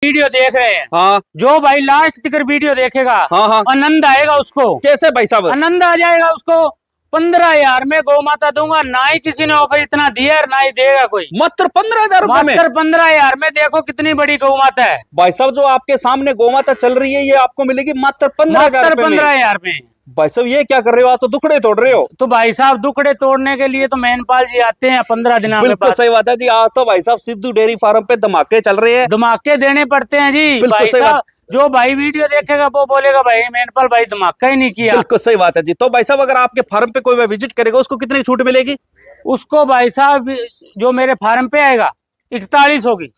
Video देख रहे हैं। हाँ जो भाई लास्ट तक वीडियो देखेगा, हाँ हाँ आनंद आएगा उसको। कैसे भाई साहब? आनंद आ जाएगा उसको। 15,000 में गौ माता दूंगा। ना ही किसी ने ऑफर इतना दिया है, ना ही देगा कोई। मात्र 15,000 रुपए में? मात्र 15,000 में। देखो कितनी बड़ी गौ माता है भाई साहब, जो आपके सामने गौ माता चल रही है ये आपको मिलेगी मात्र 15,000 रुपए में। 15,000 में। भाई साहब ये क्या कर रहे हो? आप तो दुखड़े तोड़ रहे हो। तो भाई साहब दुखड़े तोड़ने के लिए तो मेनपाल जी आते हैं 15 दिनों के बिल्कुल बाद। सही बात है जी। आज तो भाई साहब सिद्धू डेयरी फार्म पे धमाके चल रहे हैं। धमाके देने पड़ते हैं जी। बिल्कुल भाई सही साहब जो भाई वीडियो देखेगा वो बोलेगा भाई मेनपाल भाई धमाका ही नहीं किया। बिल्कुल सही बात है जी। तो भाई साहब अगर आपके फार्म पे कोई विजिट करेगा उसको कितनी छूट मिलेगी? उसको भाई साहब जो मेरे फार्म पे आएगा 41 होगी।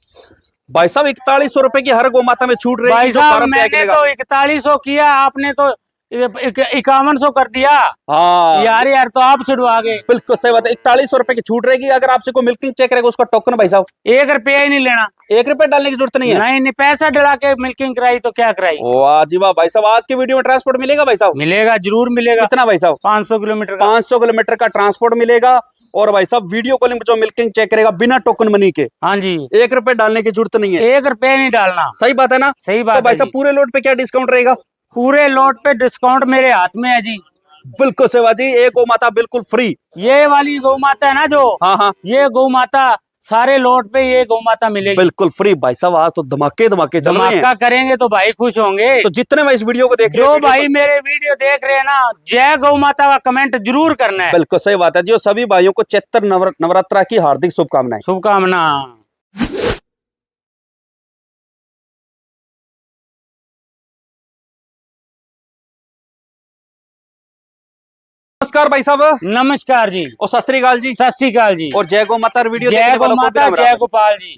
भाई साहब 4100 रुपए की हर गौ माता में छूट रहेगी। भाई जो साहब फार्म पे मैंने आएगा तो 4100 किया, आपने तो 5100 कर दिया। हाँ यार तो आप छुड़वा गए। बिल्कुल सही बात है। 4100 रुपए की छूट रहेगी। अगर आपसे कोई मिल्किंग चेक करेगा उसका टोकन भाई साहब 1 रुपया ही नहीं लेना। 1 रुपए डालने की जरूरत नहीं है। नहीं पैसा डला के मिल्किंग कराई तो क्या कराई। वाह जी वाह। भाई साहब आज की वीडियो में ट्रांसपोर्ट मिलेगा भाई साहब? मिलेगा, जरूर मिलेगा। कितना भाई साहब? 500 किलोमीटर का। 500 किलोमीटर का ट्रांसपोर्ट मिलेगा। और भाई साहब वीडियो कॉलिंग पे जो मिल्किंग चेक करेगा बिना टोकन मनी के, हाँ जी, 1 रुपए डालने की जरूरत नहीं है। 1 रुपया नहीं डालना। सही बात है ना? सही बात तो भाई है साहब जी। पूरे लोड पे क्या डिस्काउंट रहेगा? पूरे लोट पे डिस्काउंट मेरे हाथ में है जी। बिल्कुल सेवा जी। एक गौ माता बिल्कुल फ्री। ये वाली गौ माता है ना जो, हाँ हाँ ये गौ माता सारे लोट पे ये गौ माता मिलेगी बिल्कुल फ्री। भाई साहब आज तो धमाके धमाके चल रहे हैं। धमाका करेंगे तो भाई खुश होंगे। तो जितने भाई इस वीडियो को देख रहे जो हैं, भाई मेरे वीडियो देख रहे हैं ना, जय गौ माता का कमेंट जरूर करना है। बिल्कुल सही बात है जी। और सभी भाइयों को चैत्र नवरात्रा की हार्दिक शुभकामनाएं। शुभकामना। नमस्कार भाई साहब। नमस्कार जी। और सत श्री अकाल जी। सत श्री अकाल जी। और जय गौ माता वीडियो जय देखने गौ वालों को भी माता, राम राम। जय गोपाल जी।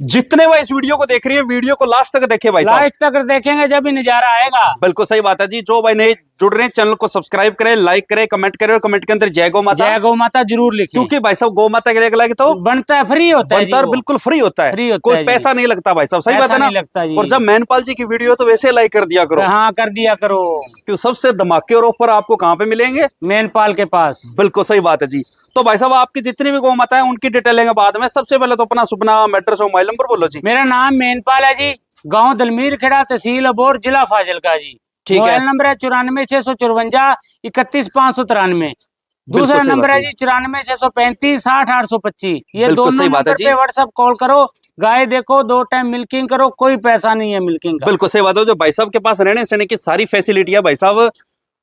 जितने भाई इस वीडियो को देख रही है वीडियो को लास्ट तक देखे भाई साहब। लास्ट तक देखेंगे जब ही नजारा आएगा। बिल्कुल सही बात है जी। जो भाई नए जुड़ रहे हैं चैनल को सब्सक्राइब करें, लाइक करें, कमेंट करें और कमेंट के अंदर जय गौ माता। जय गौ माता जरूर लिखें। क्योंकि भाई साहब गौ माता के लगे तो बनता है, फ्री होता है जी बनता वो। बिल्कुल फ्री होता है। फ्री होता कोई है जी। पैसा नहीं लगता भाई साहब। सही पैसा बात है ना? नहीं लगता जी। और जब मैनपाल जी की वीडियो तो वैसे लाइक कर दिया करो। हाँ कर दिया करो। क्यों सबसे धमाके और ऑफर आपको कहाँ पे मिलेंगे? मेनपाल के पास। बिल्कुल सही बात है जी। तो भाई साहब आपकी जितनी भी गौ माता है उनकी डिटेल लेंगे बाद में। सबसे पहले तो अपना सुपना एड्रेस और मोबाइल नंबर बोलो जी। मेरा नाम मेनपाल है जी। गांव दलमीर खेड़ा, तहसील अबोर, जिला फाजिलका जी। ठीक है। मोबाइल नंबर है 94,654 31,593। दूसरा सही नंबर बात है जी 94,635 60,825। ये बिल्कुल दोनों सही बात है नंबर जी। पे व्हाट्सएप कॉल करो। गाय देखो, 2 टाइम मिल्किंग करो, कोई पैसा नहीं है मिल्किंग का। बिल्कुल सही बात है। जो भाई साहब के पास रहने सहने की सारी फैसिलिटी है भाई साहब।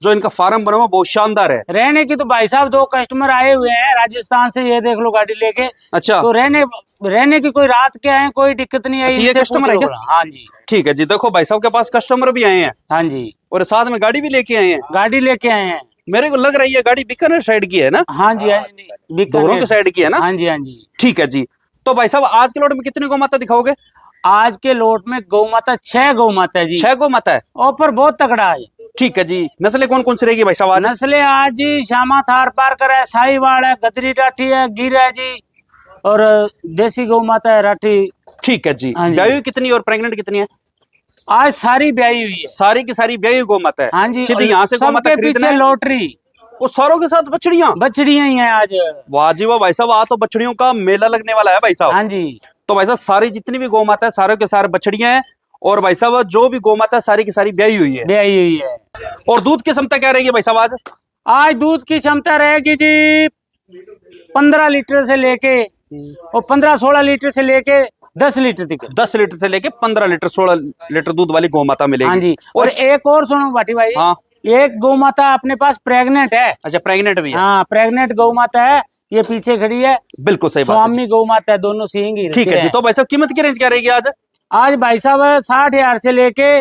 जो इनका फार्म बना हुआ बहुत शानदार है। रहने की तो भाई साहब 2 कस्टमर आए हुए हैं राजस्थान से, ये देख लो गाड़ी लेके। अच्छा तो रहने की कोई रात के आए, कोई दिक्कत नहीं आई। अच्छा, ये इनसे कस्टमर है पूछ क्या? लो। हाँ जी। ठीक है जी। देखो भाई साहब के पास कस्टमर भी आए हैं हाँ जी, और साथ में गाड़ी भी लेके आए हैं। गाड़ी लेके आए हैं। मेरे को लग रहा है ये गाड़ी बीकानेर साइड की है ना? हाँ जी, हाँ जी, दोनों की साइड की है ना? हाँ जी, हाँ जी। ठीक है जी। तो भाई साहब आज के लोट में कितनी गौ माता दिखाओगे? आज के लोट में गौ माता 6 गौ माता है जी। 6 गौ माता है। ऑफर बहुत तगड़ा है। ठीक है जी। नस्लें कौन कौन सी रहेगी भाई साहब आज? नस्लें आज जी श्यामा थार पारकर है, साहिवाल है, गदरी राठी है, गिर है जी, और देसी गौ माता है राठी। ठीक है जी। हाँ जी। ब्याही कितनी और प्रेग्नेंट कितनी है? आज सारी ब्याही हुई है। सारी की सारी ब्याही गौ माता है। हाँ जी। सीधे यहाँ से गौ माता सबके खरीदना पीछे है। लॉटरी। वो सारों के साथ बछड़ियां बछड़ियां ही हैं आज। वाह जी वाह। भाई साहब आज तो बछड़ियों का मेला लगने वाला है भाई साहब। हाँ जी। तो भाई साहब सारी जितनी भी गौ माता है सारे के सारे बछड़ियां हैं। और भाई साहब जो भी गौ माता है सारी की सारी ब्याही हुई है। ब्याही हुई है। और दूध की क्षमता क्या रहेगी भाई साहब आज? आज दूध की क्षमता रहेगी जी 15 लीटर से लेके, और 15-16 लीटर से लेके 10 लीटर तक। 10 लीटर से लेके 15 लीटर 16 लीटर दूध वाली गौ माता मिलेगी। हाँ जी। और एक और सुनो भाटी भाई। हाँ। एक गौ माता अपने पास प्रेग्नेंट है। अच्छा प्रेग्नेंट भी है। हाँ, प्रेग्नेंट गौ माता है। ये पीछे खड़ी है। बिल्कुल सही बात है स्वामी गौ माता है, दोनों सींग ही ठीक है जी। तो भाई साहब कीमत की रेंज क्या रहेगी आज? आज भाई साहब 60,000 से लेके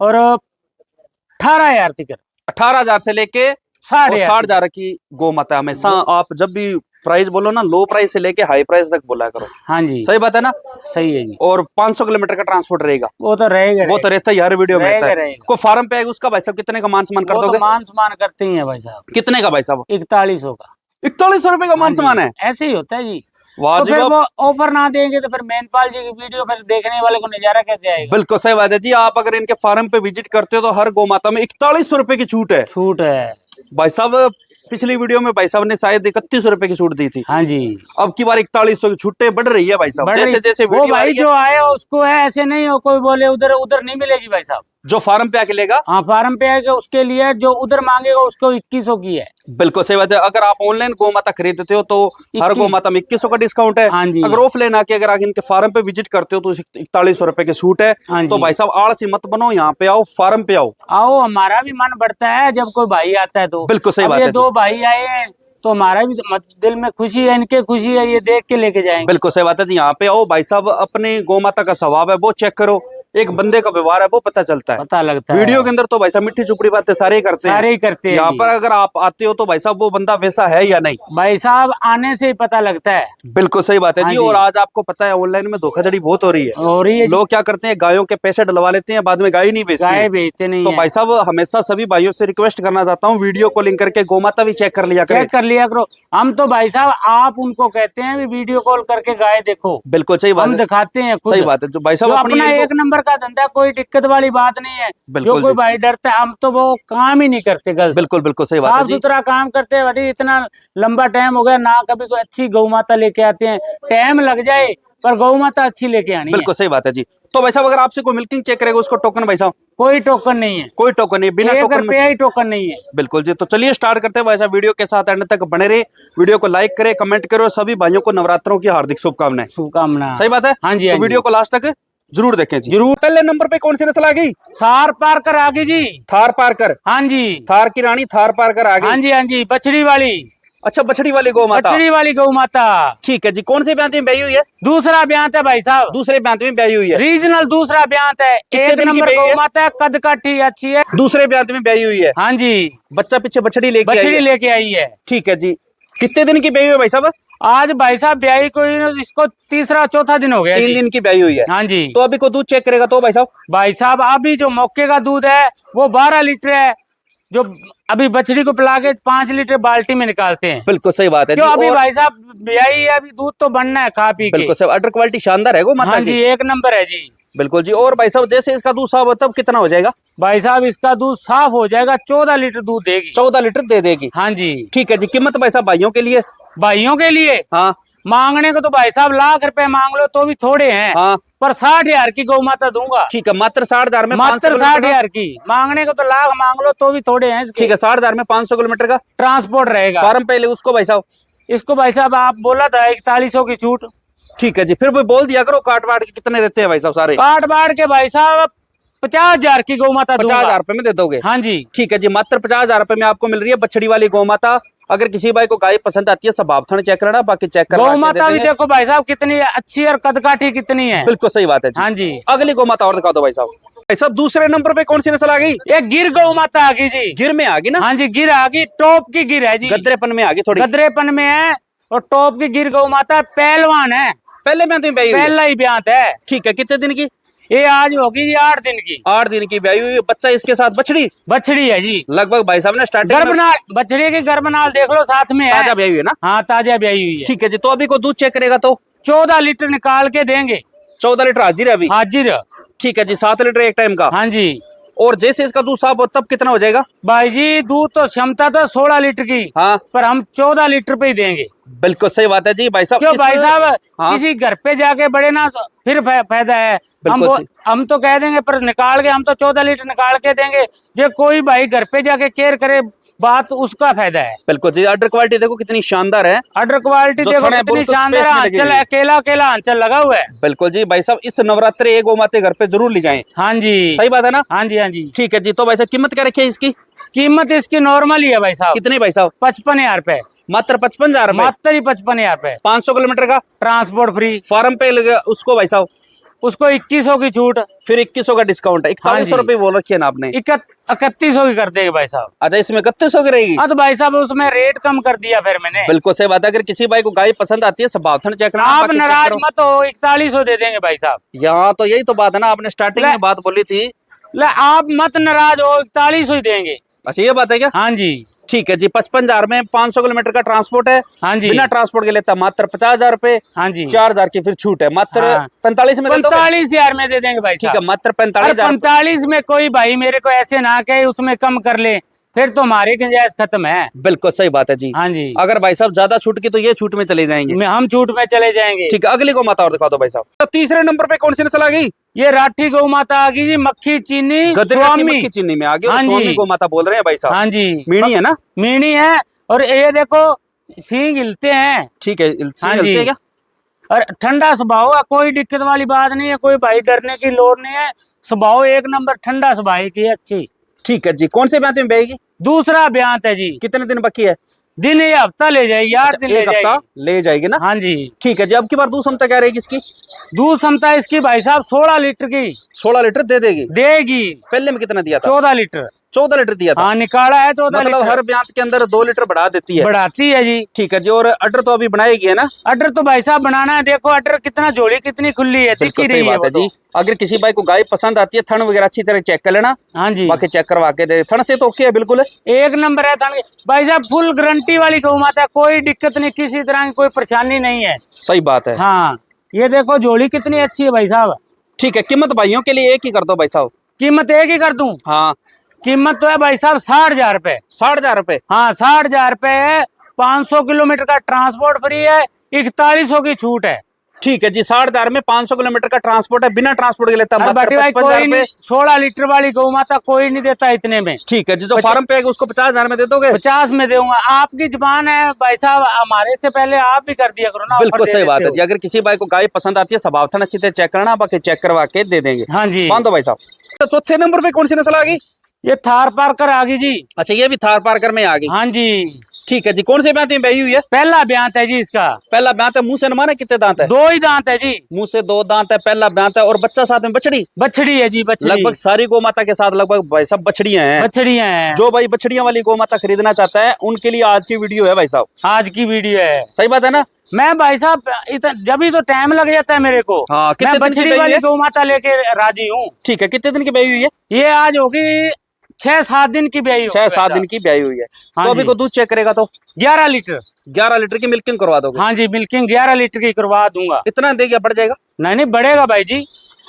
और 18,000 तक। 18,000 से लेके 60,000 की गौ माता। हमेशा आप जब भी प्राइस बोलो ना लो प्राइस से लेके हाई प्राइस तक बोला करो। हाँ जी, सही बात है ना? सही है जी। और 500 किलोमीटर का ट्रांसपोर्ट रहेगा। वो तो रहेगा, वो तो रहता है हर वीडियो में रहता है। रहेगा। को फार्म पे आएगा उसका भाई साहब कितने का मान सम्मान कर वो दोगे? तो मान सम्मान करते ही है भाई साहब। कितने का भाई साहब? 4100 का। 4100 रुपए का मान सम्मान है। ऐसे ही होता है जी। वाह तो जी फिर वाह। वो ऑफर ना देंगे तो फिर मेनपाल जी की वीडियो फिर देखने वाले को नजारा कैसे आएगा? बिल्कुल सही बात है जी। आप अगर इनके फार्म पे विजिट करते हो तो हर गौ माता में 4100 रुपए की छूट है। छूट है भाई साहब पिछली वीडियो में भाई साहब ने शायद 3100 रुपए की छूट दी थी। हाँ जी, अब की बार 4100 की छूटें बढ़ रही है भाई साहब, बढ़ जैसे रही- जैसे वो वीडियो आ भाई रही है। जो आया उसको है, ऐसे नहीं हो कोई बोले उधर उधर नहीं मिलेगी भाई साहब। जो फार्म पे आके लेगा, हाँ फार्म पे आएगा उसके लिए, जो उधर मांगेगा उसको 2100 की है। बिल्कुल सही बात है। अगर आप ऑनलाइन गौ माता खरीदते हो तो हर 21 गौ माता में 2100 का डिस्काउंट है। हाँ जी। अगर ऑफलाइन आके अगर आप इनके फार्म पे विजिट करते हो तो 4100 रुपए की छूट है। हाँ तो जी। भाई साहब आलसी मत बनो, यहाँ पे आओ, फार्म पे आओ। आओ, हमारा भी मन बढ़ता है जब कोई भाई आता है तो। बिल्कुल सही अब बात ये है जी। 2 भाई आए हैं तो हमारा भी दिल में खुशी है, इनके खुशी है, ये देख के लेके जाएंगे। बिल्कुल सही बात है जी। यहाँ पे आओ भाई साहब, अपनी गौ माता का स्वभाव है वो चेक करो, एक बंदे का व्यवहार है वो पता चलता है। पता लगता है। वीडियो के अंदर तो भाई साहब मिट्टी चुपड़ी बातें सारे ही करते हैं, सारे ही करते हैं यहाँ जी। पर अगर आप आते हो तो भाई साहब वो बंदा वैसा है या नहीं। भाई साहब आने से ही पता लगता है। बिल्कुल सही बात है हाँ जी। जी। और आज आपको पता है ऑनलाइन में धोखाधड़ी बहुत हो रही है। हो रही है जी। लोग क्या करते हैं, गायों के पैसे डलवा लेते हैं, बाद में गाय नहीं बेचते गाय हैं। बेचते नहीं तो है। भाई साहब हमेशा सभी भाइयों से रिक्वेस्ट करना चाहता हूँ, वीडियो कॉलिंग करके गौ माता भी चेक कर लिया करें। चेक कर लिया करो। हम तो भाई साहब आप उनको कहते हैं भी वीडियो कॉल करके गाय देखो, बिल्कुल सही बात हम है, दिखाते हैं खुद। सही बात है। जो भाई साहब जो अपनी अपना एक एक नंबर का धंधा है, कोई दिक्कत वाली बात नहीं है। बिल्कुल जो कोई जी। भाई डरता है, हम तो वो काम ही नहीं करते गलत। बिल्कुल बिल्कुल सही बात है साफ जी। सुथरा काम करते हैं। भाई इतना लंबा टाइम हो गया ना कभी कोई अच्छी गौ माता लेके आते हैं। टाइम लग जाए पर गौ माता अच्छी लेके आनी है। बिल्कुल सही बात है जी। तो भाई साहब अगर आपसे कोई मिल्किंग चेक करेगा उसको टोकन भाई साहब, कोई टोकन नहीं है, कोई टोकन नहीं, बिना 1 टोकन में। रुपया ही टोकन नहीं है। बिल्कुल जी। तो चलिए स्टार्ट करते हैं भाई साहब, वीडियो के साथ एंड तक बने रहे। वीडियो को लाइक करें, कमेंट करो। सभी भाइयों को नवरात्रों की हार्दिक शुभकामनाएं। शुभकामना। सही बात है। हाँ जी, तो हाँ वीडियो जी। को लास्ट तक जरूर देखें जी। जरूर। पहले नंबर पे कौन सी नस्ल आ गई? थार पारकर आ गई जी। थार पारकर, हाँ जी, थार की रानी थार पारकर आ हाँ गई। जी, हाँ जी। बछड़ी वाली, अच्छा, बछड़ी वाली गौ माता। बछड़ी वाली गौ माता। ठीक है जी। कौन से ब्यांत में ब्याही हुई है? दूसरा ब्यांत है भाई साहब, दूसरे ब्यांत में ब्याही हुई है। रीजनल दूसरा ब्यांत है। कितने 1 दिन की नंबर ब्याई गौ है? माता है, कद काठी अच्छी है। दूसरे ब्यांत में ब्याही हुई है। हाँ जी, बच्चा पीछे बछड़ी लेके आई बछड़ी है। लेके आई है। ठीक है जी। कितने दिन की ब्याही हुई है भाई साहब? आज भाई साहब ब्याही को इसको तीसरा चौथा दिन हो गया 3 जी। दिन की ब्याही हुई है। हाँ जी। तो अभी को दूध चेक करेगा तो भाई साहब, भाई साहब अभी जो मौके का दूध है वो 12 लीटर है। जो अभी बछड़ी को पिला के 5 लीटर बाल्टी में निकालते हैं। बिल्कुल सही बात है क्यों? जी। अभी और भाई साहब ब्याही है, अभी दूध तो बनना है खा पी के। बिल्कुल सही, अडर क्वालिटी शानदार है गो माता हाँ जी, की। 1 नंबर है जी। बिल्कुल जी। और भाई साहब जैसे इसका दूध साफ हो तब कितना हो जाएगा? भाई साहब इसका दूध साफ हो जाएगा, 14 लीटर दूध देगी। 14 लीटर दे देगी। हाँ जी। ठीक है जी। कीमत भाई साहब भाइयों के लिए, भाइयों के लिए हाँ मांगने को तो भाई साहब लाख रुपए मांग लो तो भी थोड़े हैं। हाँ, पर 60,000 की गौ माता दूंगा। ठीक है। मात्र 60,000 में 500 मात्र किलोमीटर का। 60,000 की। मांगने को तो लाख मांग लो तो भी थोड़े हैं इसके। ठीक है, 60,000 में 500 किलोमीटर का ट्रांसपोर्ट रहेगा। फार्म पहले उसको भाई साहब। इसको भाई साहब आप बोला था 4100 की छूट। ठीक है जी। फिर वो बोल दिया करो काट वाट के कितने रहते हैं भाई साहब सारे? काट बाढ़ के भाई साहब 50,000 की गौ माता 50,000 रुपए में दे दोगे? हाँ जी। ठीक है जी। मात्र 50,000 रुपए में आपको मिल रही है बछड़ी वाली गौ माता। अगर किसी भाई को गाय पसंद आती है सब आप थोड़ा चेक करना, बाकी चेक कर गौ माता भी देखो भाई साहब कितनी अच्छी और कदकाठी कितनी है। बिल्कुल सही बात है जी। हाँ जी। अगली गौ माता और दिखा दो भाई साहब। भाई साहब दूसरे नंबर पे कौन सी नस्ल आ गई? एक गिर गौ माता आ गई जी। गिर में आ गई ना? हाँ जी, गिर आ गई, टॉप की गिर है जी। गदरेपन में आ गई थोड़ी। गदरेपन में है और टॉप की गिर गौ माता, पहलवान है। पहले में तो ब्याही हुई है। पहला ही ब्यांत है। ठीक है। कितने दिन की? ये आज होगी जी 8 दिन की। 8 दिन की ब्याही हुई है। बच्चा इसके साथ बछड़ी बछड़ी है जी। लगभग भाई साहब ने स्टार्टिंग में गर्भनाल, बछड़ी की गर्भनाल देख लो साथ में ताजा है। ब्याही हुई है ना? हाँ ताजा ब्याही हुई है। ठीक है जी। तो अभी को दूध चेक करेगा तो 14 लीटर निकाल के देंगे। 14 लीटर हाजिर है अभी। हाजिर। ठीक है जी। 7 लीटर एक टाइम का। हाँ जी। और जैसे इसका दूध साफ हो तब कितना हो जाएगा? भाई जी दूध तो क्षमता तो 16 लीटर की, हाँ पर हम 14 लीटर पे ही देंगे। बिल्कुल सही बात है जी भाई साहब। क्यों भाई साहब? हाँ। किसी घर पे जाके बड़े ना फिर फायदा है। बिल्कुल सही। हम तो कह देंगे पर निकाल के हम तो 14 लीटर निकाल के देंगे। जो कोई भाई घर पे जाके केयर करे बात उसका फायदा है। बिल्कुल जी। अडर क्वालिटी देखो कितनी शानदार है। अडर क्वालिटी जो देखो थोड़ा कितनी बिल्कुल शानदार space है। में लगी आंचल हुई है। अकेला अकेला आंचल लगा हुआ है। बिल्कुल जी भाई साहब। इस नवरात्रि एक गौ माते घर पे जरूर ले जाएं। हाँ जी। सही बात है ना? हाँ जी, हाँ जी। ठीक है जी। तो भाई साहब कीमत क्या रखी है इसकी? कीमत इसकी नॉर्मल ही है भाई साहब। कितनी भाई साहब? 55,000 रुपए। मात्र 55,000 रुपए। मात्र ही 55,000 रुपए। 500 किलोमीटर का ट्रांसपोर्ट फ्री। फार्म पे लगे उसको भाई साहब उसको 2100 की छूट। फिर 2100 का डिस्काउंट है। 4100 रुपए बोल रखी है ना आपने? 3100 की कर देंगे भाई साहब। अच्छा, इसमें 3100 की रहेगी? हाँ तो भाई साहब उसमें रेट कम कर दिया फिर मैंने। बिल्कुल सही बात है। अगर किसी भाई को गाय पसंद आती है सब आप चेक करना, आप बाकी चेक नाराज करो। मत हो, 4100 दे देंगे भाई साहब। यहाँ तो यही तो बात है ना, आपने स्टार्टिंग में बात बोली थी। ले आप मत नाराज हो, 4100 ही देंगे। अच्छा ये बात है क्या? हाँ जी। ठीक है जी। 55,000 में 500 किलोमीटर का ट्रांसपोर्ट है। हाँ जी। बिना ट्रांसपोर्ट के लेता मात्र 50,000 रुपए। हाँ जी। 4,000 की फिर छूट है। मात्र हाँ। 45 में दे दोगे? 45,000 में दे देंगे भाई ठीक है। साहब। मात्र अरे 45,000। 45 में कोई भाई मेरे को ऐसे ना कहे उसमें कम कर ले। फिर तो हमारी गुंजाइश खत्म है। बिल्कुल सही बात है जी। हाँ जी, अगर भाई साहब ज्यादा छूट की तो ये छूट में चले जाएंगे। हम छूट में चले जाएंगे। ठीक है, अगली गौ माता और दिखा दो भाई साहब। तो तीसरे नंबर पे कौन सी नस्ल आ गई? ये राठी गौ माता आ गई जी, मक्खी चीनी गदर की चीनी में आ गई। हाँ स्वामी जी, गौ माता बोल रहे हैं भाई साहब। हाँ जी, मीणी है ना? मीणी है। और ये देखो सींग हिलते हैं। ठीक है, हाँ हिलते जी, हैं क्या? और ठंडा स्वभाव है, कोई दिक्कत वाली बात नहीं है, कोई भाई डरने की लोड़ नहीं है। स्वभाव एक नंबर, ठंडा स्वभाव की है, अच्छी। ठीक है जी, कौन से ब्याह में बेगी? दूसरा ब्यात है जी। कितने दिन बाकी है? दिन ये हफ्ता ले जाएगी, 8 दिन ले एक हफ्ता जाएगी। ले जाएगी ना? हाँ जी। ठीक है जी, अब की बार दूध क्षमता क्या रहेगी इसकी? दूध क्षमता इसकी भाई साहब 16 लीटर की 16 लीटर दे देगी। देगी। पहले में कितना दिया था? 14 लीटर। 14 लीटर दिया था। हाँ, निकाला है 14 मतलब लीटर। हर ब्यात के अंदर 2 लीटर बढ़ा देती है। बढ़ाती है जी। ठीक है जी, और अडर तो अभी बनाएगी है ना? अडर तो भाई साहब बनाना है। देखो अडर कितना, जोड़ी कितनी खुली है, बिल्कुल दिखी सही रही है बात है वो जी। तो। अगर किसी भाई को गाय पसंद आती है, थन वगैरह अच्छी तरह चेक कर लेना। हाँ जी, बाकी चेक करवा के दे। थन से तो ओके है बिल्कुल। एक नंबर है थन। भाई साहब फुल गारंटी वाली गौ माता है, कोई दिक्कत नहीं, किसी तरह की कोई परेशानी नहीं है। सही बात है। हाँ, ये देखो जोड़ी कितनी अच्छी है भाई साहब। ठीक है, कीमत भाइयों के लिए एक ही कर दो भाई साहब। कीमत एक ही कर दूं? हाँ, कीमत तो है भाई साहब 60,000 रुपए। 60,000 रुपए? हाँ, 60,000 रुपए है। 500 किलोमीटर का ट्रांसपोर्ट फ्री है। 4100 की छूट है। ठीक है जी, 60,000 में 500 किलोमीटर का ट्रांसपोर्ट है। बिना ट्रांसपोर्ट के लेता अरे मात्र बाटी भाई, 55,000 कोई नहीं, रुपए। 16 लीटर वाली गौ माता कोई नहीं देता इतने में। ठीक है जी, जो फार्म पे आएगा उसको 50,000 में दे दोगे? 50 में दूंगा। आपकी जुबान है भाई साहब, हमारे से पहले आप भी कर दिया करो ना। बिल्कुल सही बात है जी। अगर किसी भाई को गाय पसंद आती है, स्वभाव था अच्छी तरह चेक करना, बाकी चेक करवा के दे देंगे। हाँ जी। बांधो भाई साहब। तो चौथे नंबर पे कौन सी नस्ल आ गई? ये थार पारकर आ गई जी। अच्छा, ये भी थार पारकर में आ गई। हाँ जी, ठीक है जी, कौन से ब्यात में ब्याही हुई है? पहला ब्यांत है जी इसका। पहला ब्यात है। मुंह से अनुमान है कितने दांत है? 2 ही दांत है जी। मुंह से 2 दांत है, पहला ब्यात है। और बच्चा साथ में बछड़ी? बछड़ी है जी, बछड़ी। लगभग सारी गौ माता के साथ लगभग भाई सब बछड़ियां हैं। बछड़ियां हैं। जो भाई बछड़ियां वाली गौ माता खरीदना चाहता है उनके लिए आज की वीडियो है भाई साहब। आज की वीडियो है। सही बात है ना? मैं भाई साहब जब ही तो टाइम लग जाता है मेरे को। हाँ, कितने मैं दिन की बछड़ी ब्याही वाली है? गौ माता लेके राजी हूँ। ठीक है, कितने दिन की ब्याही हुई है? ये आज होगी 6-7 दिन की ब्याही। 6-7 दिन की ब्याही हुई है। हाँ तो अभी जी। को दूध चेक करेगा तो 11 लीटर। 11 लीटर की मिल्किंग करवा दोगे? हाँ जी, मिल्किंग 11 लीटर की करवा दूंगा। इतना देगा बढ़ जाएगा? नहीं नहीं, बढ़ेगा भाई जी।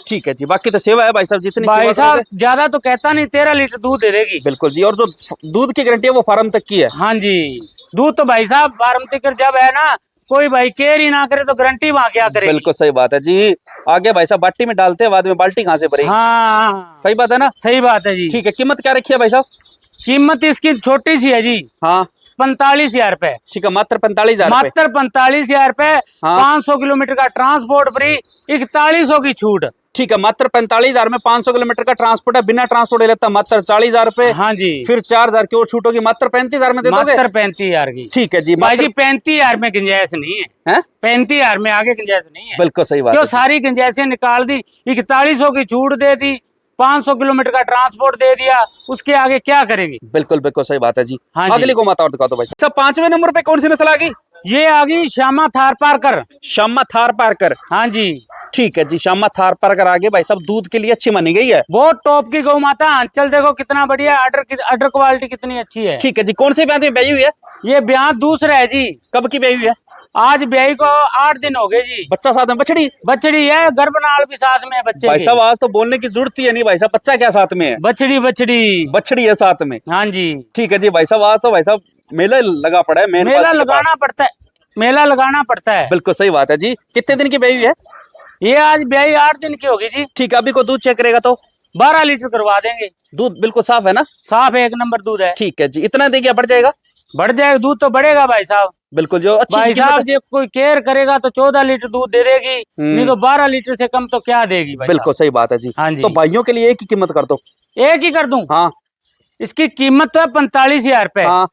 ठीक है जी, बाकी तो सेवा है भाई साहब, जितनी भाई सेवा साहब करोगे। ज्यादा तो कहता नहीं, 13 लीटर दूध दे देगी। बिल्कुल जी, और जो दूध की गारंटी है वो फार्म तक की है। हाँ जी, दूध तो भाई साहब फार्म टिकर जब है ना, कोई भाई केयर ही ना करे तो गारंटी वहाँ क्या करे। बिल्कुल सही बात है जी। आगे भाई साहब बाल्टी में डालते हैं, बाद में बाल्टी कहाँ से भरेगी? हाँ, सही बात है ना? सही बात है जी। ठीक है, कीमत क्या रखी है भाई साहब? कीमत इसकी छोटी सी है जी। हाँ, 45,000 रुपए। ठीक है, मात्र 45,000 रुपए। मात्र 45,000 रुपए। हाँ। 500 किलोमीटर का ट्रांसपोर्ट फ्री। 4100 की छूट। ठीक है, मात्र 45,000 में 500 किलोमीटर का ट्रांसपोर्ट है। बिना ट्रांसपोर्ट लेता मात्र 40,000 रुपए। हाँ जी, फिर 4,000 की और छूट होगी, मात्र 35,000 में दे दोगे? मात्र 35,000 की। ठीक है जी, भाई जी मात्र 35,000 में गुंजाइश नहीं है। हैं? 35,000 में आगे गुंजाइश नहीं है। बिल्कुल सही बात क्यों है। सारी गुंजाइशें निकाल दी। 4100 की छूट दे दी, 500 किलोमीटर का ट्रांसपोर्ट दे दिया, उसके आगे क्या करेंगे। बिल्कुल बिल्कुल सही बात है जी। हाँ जी। अगली को माता और दिखा दो भाई। अच्छा, 5वें नंबर पे कौन सी नस्ल आ गई? ये आ गई श्यामा थार पारकर। श्यामा थार पारकर। हाँ जी, ठीक है जी, श्यामा थार पारकर आगे भाई साहब दूध के लिए अच्छी मानी गई है। बहुत टॉप की गौ माता। आंचल देखो कितना बढ़िया, अडर क्वालिटी कितनी अच्छी है। ठीक है जी, कौन से ब्याह में ब्याही हुई है? ये ब्याह दूसरा है जी। कब की ब्याही हुई है? आज ब्याही को 8 दिन हो गए जी। बच्चा साथ में बछड़ी? बछड़ी है, गर्भनाल भी साथ में है बच्चे भाई के। साहब आज तो बोलने की जरूरत ही है नहीं भाई साहब, बच्चा क्या साथ में है? बछड़ी बछड़ी। बछड़ी है साथ में। हाँ जी, ठीक है जी भाई साहब, आज तो भाई साहब मेला लगा पड़ा है। मेला लगाना पड़ता है, मेला लगाना पड़ता है। बिल्कुल सही बात है जी। कितने दिन की ब्याही हुई है? ये आज ब्याही 8 दिन की होगी जी। ठीक है, अभी को दूध चेक करेगा तो 12 लीटर करवा देंगे। दूध बिल्कुल साफ है ना? साफ एक नंबर दूध है। ठीक है जी, इतना देंगे बढ़ जाएगा? बढ़ जाएगा, दूध तो बढ़ेगा भाई साहब। बिल्कुल, जो अच्छी भाई कीमत साहब है। जो कोई केयर करेगा तो 14 लीटर दूध दे देगी, नहीं तो 12 लीटर से कम तो क्या देगी भाई बिल्कुल सही बात है जी। हाँ जी। तो भाइयों के लिए एक ही कीमत कर दो। साहब। एक ही कर दूं? हाँ इसकी कीमत तो है 45,000 रुपए। हाँ,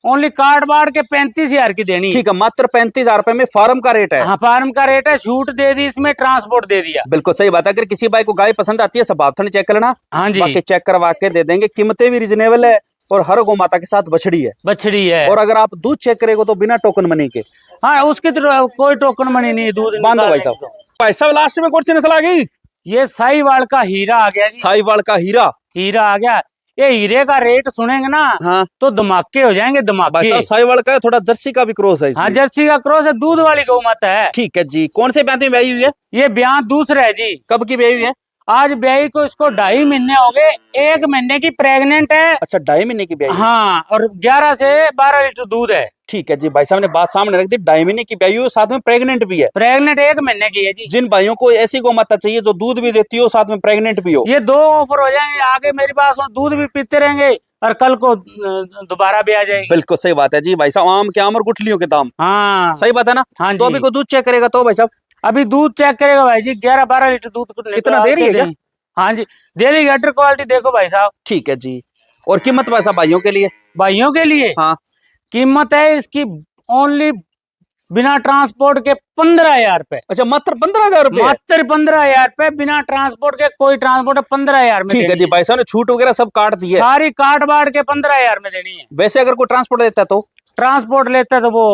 ओनली कार्ड बाड़ के 35,000 की देनी। ठीक है, मात्र 35,000 रुपए में फार्म का रेट है। हाँ, फार्म का रेट है। छूट दे दी, इसमें ट्रांसपोर्ट दे दिया। बिल्कुल सही बात है। अगर किसी भाई को गाय पसंद आती है, सब आपने चेक कर लेना। हाँ जी, बाकी चेक करवा के दे देंगे। कीमतें भी रिजनेबल है और हर गौ माता के साथ बछड़ी है। बछड़ी है। और अगर आप दूध चेक करेगा तो बिना टोकन मनी के। हाँ, उसकी तो कोई टोकन मनी नहीं, दूध बांधो भाई निकालने साहब। की। भाई साहब लास्ट में कौन सी नस्ल आ गई? ये साहिवाल का हीरा आ गया जी। साहिवाल का हीरा। हीरा आ गया। ये हीरे का रेट सुनेंगे ना हाँ तो धमाके हो जाएंगे, भाई धमाके। साहब, साहिवाल का है, थोड़ा जर्सी का भी क्रॉस है इसमें। हाँ, जर्सी का क्रॉस है, दूध वाली गौ माता है। ठीक है जी, कौन से ब्याह में ब्याही हुई है? ये ब्याह दूसरा है जी। कब की ब्याही हुई है? आज ब्याई को इसको 2.5 महीने हो गए, 1 महीने की प्रेग्नेंट है। अच्छा 2.5 महीने की ब्याई? हाँ, और 11 से 12 लीटर दूध है। ठीक है जी, भाई साहब ने बात सामने रख दी, 2.5 महीने की ब्याई हो, साथ में प्रेग्नेंट भी है। प्रेग्नेंट 1 महीने की है जी। जिन भाइयों को ऐसी गौ माता चाहिए जो दूध भी देती हो साथ में प्रेग्नेंट भी हो, ये 2 ऑफर हो जाएंगे, आगे मेरे पास दूध भी पीते रहेंगे और कल को दोबारा भी आ जाएगी। बिल्कुल सही बात है जी भाई साहब, आम के आम और गुठलियों के दाम। हाँ सही बात है ना? हाँ तो जी। अभी को दूध चेक करेगा तो भाई साहब? अभी दूध चेक करेगा भाई जी, 11-12 लीटर दूध इतना दे रही है क्या? हाँ जी, दे देगी। अटर क्वालिटी देखो भाई साहब। ठीक है जी। और कीमत भाई साहब भाइयों के लिए? भाइयों के लिए हाँ, कीमत है इसकी ओनली बिना ट्रांसपोर्ट के 15,000 रुपए। अच्छा मात्र 15,000 रुपए? मात्र 15,000 रुपए बिना ट्रांसपोर्ट के, कोई ट्रांसपोर्ट 15,000 में ठीक है जी, भाई साहब ने छूट वगैरह सब काट दी है, सारी काट बांट के 15,000 में देनी है। वैसे अगर कोई ट्रांसपोर्ट देता है तो? ट्रांसपोर्ट लेता है तो वो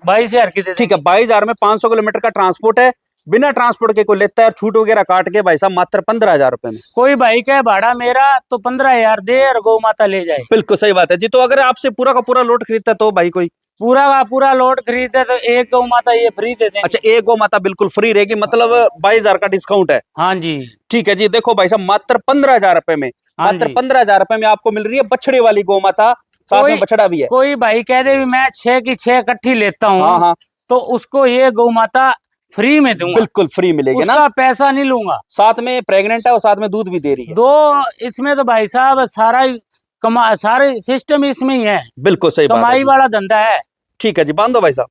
22,000 की दे ठीक है, 22,000 में 500 किलोमीटर का ट्रांसपोर्ट है, बिना ट्रांसपोर्ट के कोई लेता है, छूट वगैरह काट के भाई साहब मात्र 15,000 रुपए में। कोई भाई का भाड़ा मेरा तो 15,000 दे और गौ माता ले जाए। बिल्कुल सही बात है जी। तो अगर आपसे पूरा का पूरा लोट खरीदता है तो भाई कोई? पूरा का पूरा लोड खरीदे तो एक गौ माता ये फ्री दे देंगे। अच्छा, एक गौ माता बिल्कुल फ्री रहेगी, मतलब 22,000 का डिस्काउंट है। हाँ जी। ठीक है जी, देखो भाई साहब मात्र 15,000 रुपए में, हाँ मात्र जी। 15,000 रुपए में आपको मिल रही है बछड़े वाली गौ माता, साथ में बछड़ा भी है। कोई भाई कह दे भी मैं 6 की 6 इकट्ठी लेता हूँ, हाँ हाँ, तो उसको ये गौ माता फ्री में दूंगा। बिल्कुल फ्री मिलेगी ना, उसका पैसा नहीं लूंगा। साथ में प्रेग्नेंट है और साथ में दूध भी दे रही है। 2 इसमें तो भाई साहब सारे सिस्टम इसमें ही है, बिल्कुल सही बात है कमाई जी। वाला धंधा है। ठीक है जी, बांधो भाई साहब।